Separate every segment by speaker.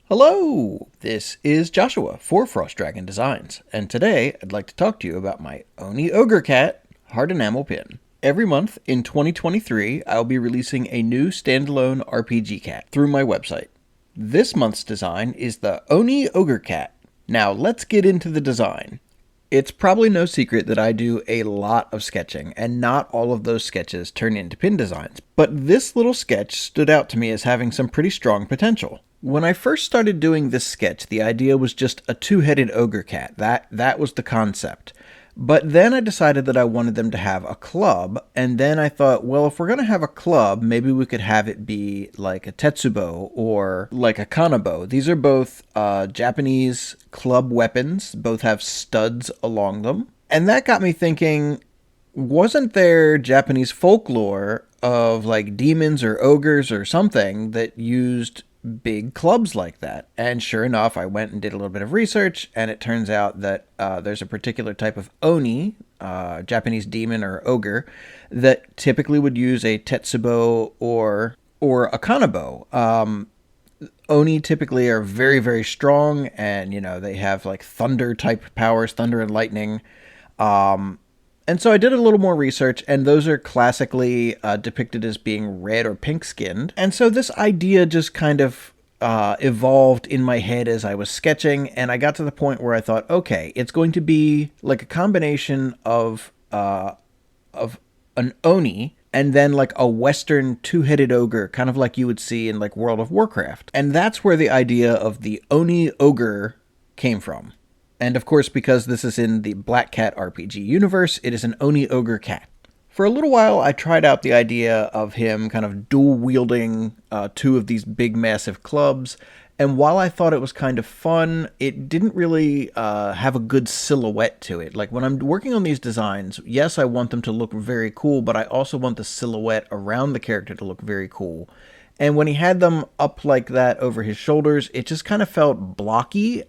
Speaker 1: Hello, this is Joshua for Frost Dragon Designs, and today I'd like to talk to you about my Oni Ogre cat hard enamel pin. Every month in 2023, I'll be releasing a new standalone RPG cat through my website. This month's design is the Oni Ogre cat. Now let's get into the design. It's probably no secret that I do a lot of sketching, and not all of those sketches turn into pin designs, but this little sketch stood out to me as having some pretty strong potential. When I first started doing this sketch, the idea was just a two-headed ogre cat. That was the concept. But then I decided that I wanted them to have a club, and then I thought, well, if we're going to have a club, maybe we could have it be like a tetsubo or like a kanabo. These are both Japanese club weapons, both have studs along them. And that got me thinking, wasn't there Japanese folklore of like demons or ogres or something that used big clubs like that? And sure enough, I went and did a little bit of research, and it turns out that there's a particular type of oni, Japanese demon or ogre, that typically would use a tetsubo or a kanabo. Oni typically are very, very strong, and they have like thunder type powers, thunder and lightning. And so I did a little more research, and those are classically depicted as being red or pink skinned. And so this idea just kind of evolved in my head as I was sketching, and I got to the point where I thought, okay, it's going to be like a combination of an oni and then like a Western two-headed ogre, kind of like you would see in like World of Warcraft. And that's where the idea of the Oni Ogre came from. And of course, because this is in the Black Cat RPG universe, it is an Oni Ogre cat. For a little while, I tried out the idea of him kind of dual-wielding two of these big, massive clubs. And while I thought it was kind of fun, it didn't really have a good silhouette to it. Like when I'm working on these designs, yes, I want them to look very cool, but I also want the silhouette around the character to look very cool. And when he had them up like that over his shoulders, it just kind of felt blocky.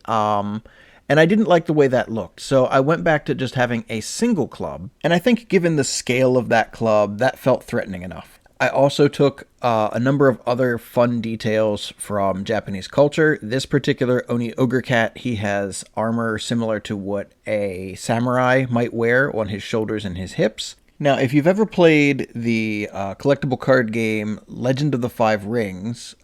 Speaker 1: And I didn't like the way that looked, so I went back to just having a single club, and I think given the scale of that club, that felt threatening enough. I also took a number of other fun details from Japanese culture. This particular Oni Ogre cat, he has armor similar to what a samurai might wear on his shoulders and his hips. Now, if you've ever played the collectible card game Legend of the Five Rings,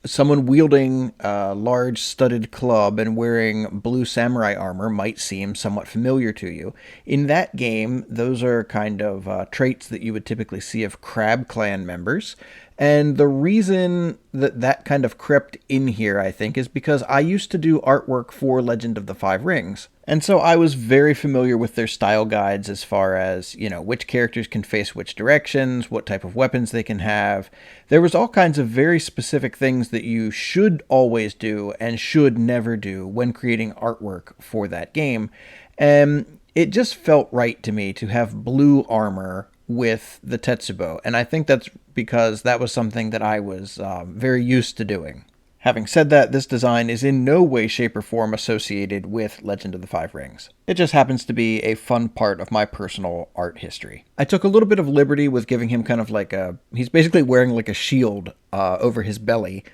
Speaker 1: someone wielding a large studded club and wearing blue samurai armor might seem somewhat familiar to you. In that game, those are kind of traits that you would typically see of Crab Clan members. And the reason that that kind of crept in here, I think, is because I used to do artwork for Legend of the Five Rings. And so I was very familiar with their style guides as far as, which characters can face which directions, what type of weapons they can have. There was all kinds of very specific things that you should always do and should never do when creating artwork for that game. And it just felt right to me to have blue armor with the tetsubo, and I think that's because that was something that I was very used to doing. Having said that, this design is in no way, shape, or form associated with Legend of the Five Rings. It just happens to be a fun part of my personal art history. I took a little bit of liberty with giving him kind of like he's basically wearing like a shield over his belly.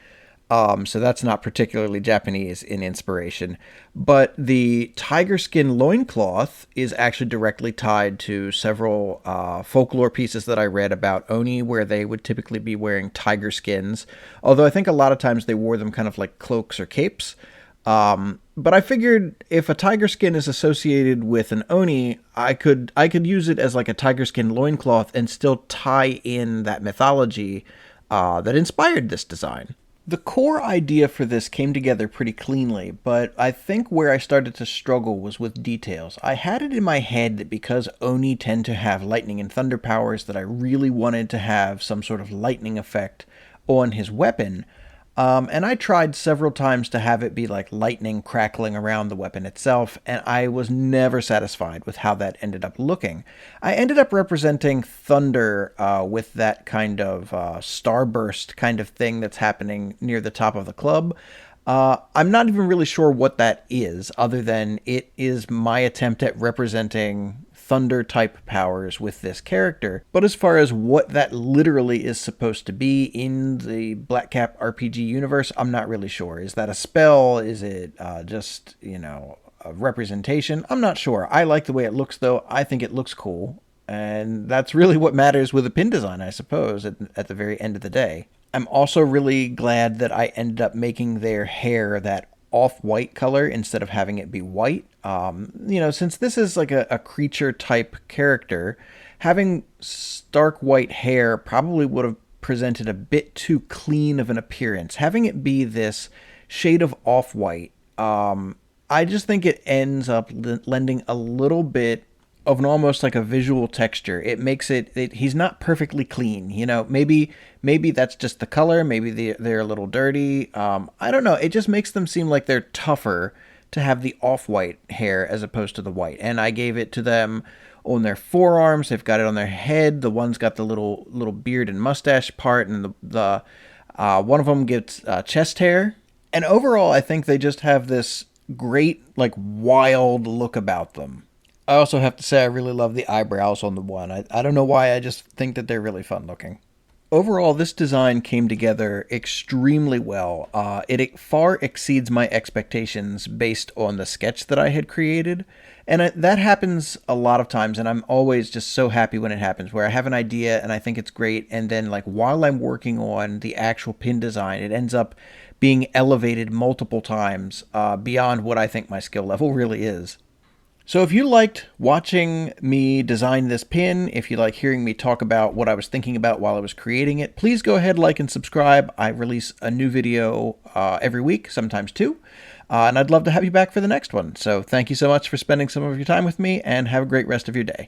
Speaker 1: So that's not particularly Japanese in inspiration. But the tiger skin loincloth is actually directly tied to several folklore pieces that I read about Oni, where they would typically be wearing tiger skins. Although I think a lot of times they wore them kind of like cloaks or capes. But I figured if a tiger skin is associated with an Oni, I could use it as like a tiger skin loincloth and still tie in that mythology that inspired this design. The core idea for this came together pretty cleanly, but I think where I started to struggle was with details. I had it in my head that because Oni tend to have lightning and thunder powers, that I really wanted to have some sort of lightning effect on his weapon. And I tried several times to have it be like lightning crackling around the weapon itself, and I was never satisfied with how that ended up looking. I ended up representing thunder with that kind of starburst kind of thing that's happening near the top of the club. I'm not even really sure what that is, other than it is my attempt at representing thunder type powers with this character. But as far as what that literally is supposed to be in the Black Cap RPG universe, I'm not really sure. Is that a spell? Is it just, a representation? I'm not sure. I like the way it looks, though. I think it looks cool. And that's really what matters with a pin design, I suppose, at the very end of the day. I'm also really glad that I ended up making their hair that off-white color instead of having it be white. Since this is like a creature type character, having stark white hair probably would have presented a bit too clean of an appearance. Having it be this shade of off-white, I just think it ends up lending a little bit of an almost like a visual texture. It makes he's not perfectly clean. Maybe that's just the color. Maybe they're a little dirty. I don't know. It just makes them seem like they're tougher to have the off-white hair as opposed to the white. And I gave it to them on their forearms. They've got it on their head. The one's got the little beard and mustache part, and the one of them gets chest hair. And overall, I think they just have this great, like, wild look about them. I also have to say I really love the eyebrows on the one. I don't know why, I just think that they're really fun looking. Overall, this design came together extremely well. It far exceeds my expectations based on the sketch that I had created. And that happens a lot of times, and I'm always just so happy when it happens, where I have an idea and I think it's great, and then like while I'm working on the actual pin design, it ends up being elevated multiple times beyond what I think my skill level really is. So if you liked watching me design this pin, if you like hearing me talk about what I was thinking about while I was creating it, please go ahead, like, and subscribe. I release a new video every week, sometimes two, and I'd love to have you back for the next one. So thank you so much for spending some of your time with me, and have a great rest of your day.